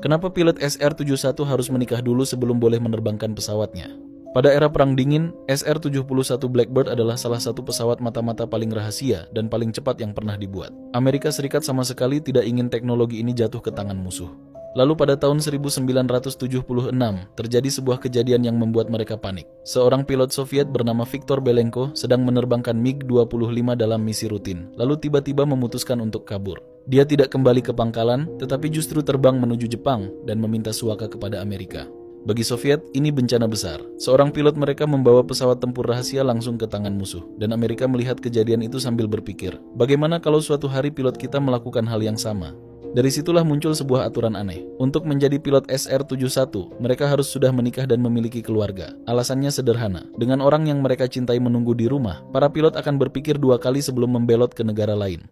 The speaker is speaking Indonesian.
Kenapa pilot SR-71 harus menikah dulu sebelum boleh menerbangkan pesawatnya? Pada era Perang Dingin, SR-71 Blackbird adalah salah satu pesawat mata-mata paling rahasia dan paling cepat yang pernah dibuat. Amerika Serikat sama sekali tidak ingin teknologi ini jatuh ke tangan musuh. Lalu pada tahun 1976, terjadi sebuah kejadian yang membuat mereka panik. Seorang pilot Soviet bernama Viktor Belenko sedang menerbangkan MiG-25 dalam misi rutin, lalu tiba-tiba memutuskan untuk kabur. Dia tidak kembali ke pangkalan, tetapi justru terbang menuju Jepang dan meminta suaka kepada Amerika. Bagi Soviet, ini bencana besar. Seorang pilot mereka membawa pesawat tempur rahasia langsung ke tangan musuh, dan Amerika melihat kejadian itu sambil berpikir, bagaimana kalau suatu hari pilot kita melakukan hal yang sama? Dari situlah muncul sebuah aturan aneh. Untuk menjadi pilot SR-71, mereka harus sudah menikah dan memiliki keluarga. Alasannya sederhana. Dengan orang yang mereka cintai menunggu di rumah, para pilot akan berpikir dua kali sebelum membelot ke negara lain.